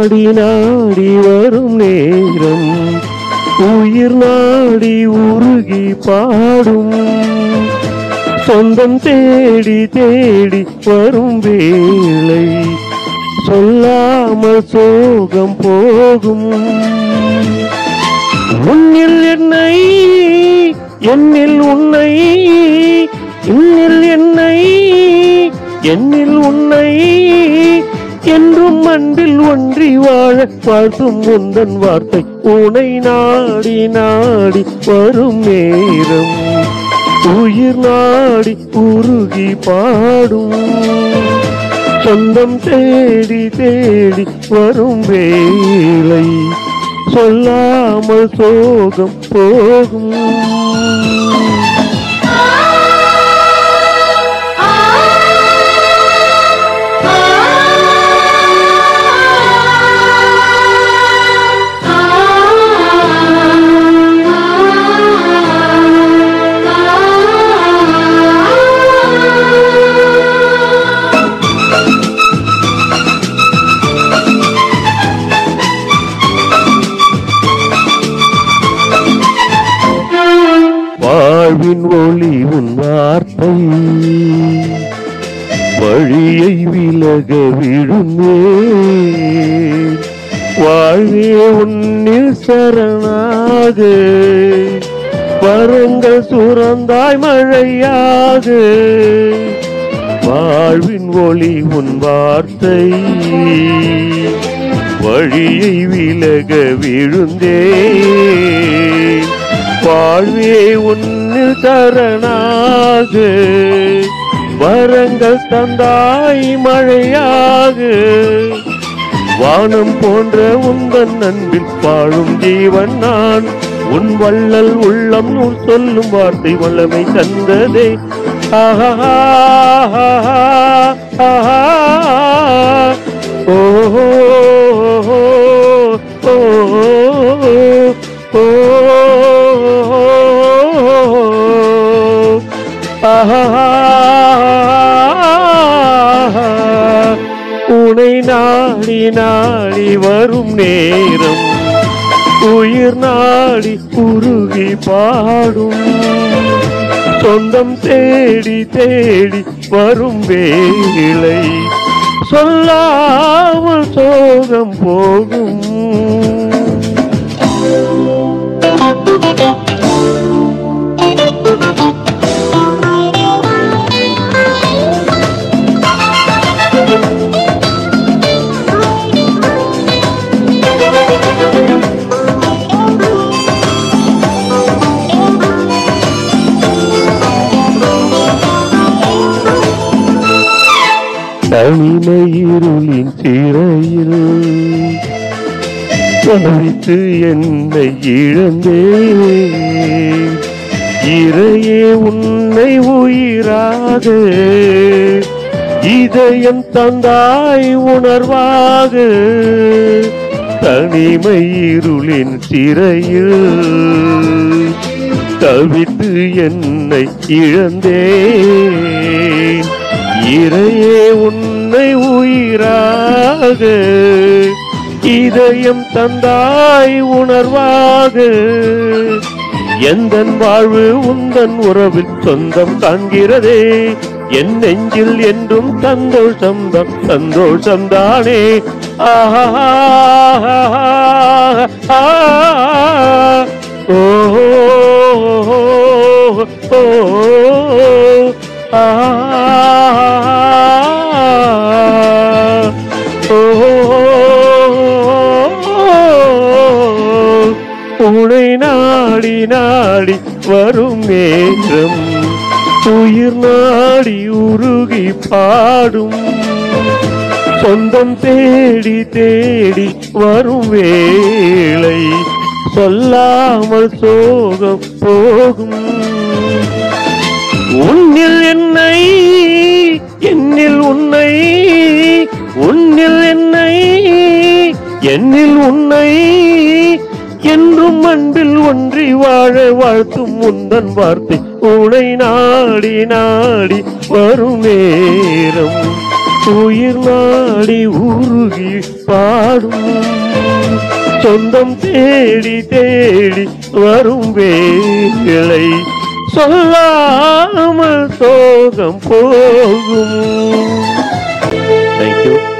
நாடி நாடி வரும் நேரம் உயிர் நாடி உருகி பாடும் சொந்தம் தேடி தேடி வரும் வேளை சொல்லாமல் சோகம் போகும் உன்னில் என்னை என்னில் உன்னை இன்னில் என்னை என்னில் உன்னை என்றும் அன்பில் ஒன்றி வாழ வாழ்த்தும் முந்தன் வார்த்தை உனை நாடி நாடி வரும் நேரம் உயிர் நாடி உருகி பாடும் சொந்தம் தேடி தேடி வரும் வேளை சொல்லாமல் சோகம் போகும் வாழ்வின் ஒளி உன் வார்த்தை வழியை விலக விழுந்தே வாழ்வே உன்னில் சரணாக வரங்கள் சுரந்தாய் மழையாக வாழ்வின் ஒளி உன் வார்த்தை வழியை விலக விழுந்தே வாழ்வே உன்னில் சரணாக வரங்கள் தந்தாய் மழையாக வானம் போன்ற உந்தன் அன்பில் வாழும் ஜீவன் நான் உன் வள்ளல் உள்ளம் நூல் சொல்லும் வார்த்தை வல்லமை தந்ததே ஆஹா ஓஹோ உனை நாடி நாடி வரும் நேரம் உயிர் நாடி உருகி பாடும் சொந்தம் தேடி தேடி வரும் வேளை சொல்லாமல் சோகம் போகும் தனிமை இருளின் சிறையில் தவித்து என்னை இழந்தே இறையே உன்னை உயிராக இதயம் தந்தாய் உணர்வாக தனிமை இருளின் சிறையில் தவித்து என்னை இழந்தே இறையே உன்னை உயிராக இதயம் தந்தாய் உணர்வாக எந்தன் வாழ்வு உந்தன் உறவில் சொந்தம் காண்கிறதே என் நெஞ்சில் என்றும் சந்தோஷம்தான் சந்தோஷம்தானே ஆஹா ஓஹோ உனை நாடி நாடி வரும் நேரம் உயிர் நாடி உருகி பாடும் சொந்தம் தேடி தேடி வரும் வேளை சொல்லாமல் சோகம் போகும் உன்னில் என்னை என்னில் உன்னை உன்னில் என்னை என்னில் உன்னை என்றும் அன்பில் ஒன்றி வாழ வாழ்த்தும் முந்தன் வார்த்தை உனை நாடி நாடி வரும் நேரம் உயிர் நாடி உருகி பாடும் சொந்தம் தேடி தேடி வரும் வேளை சொல்லாமல் சோகம் போகும். Thank you.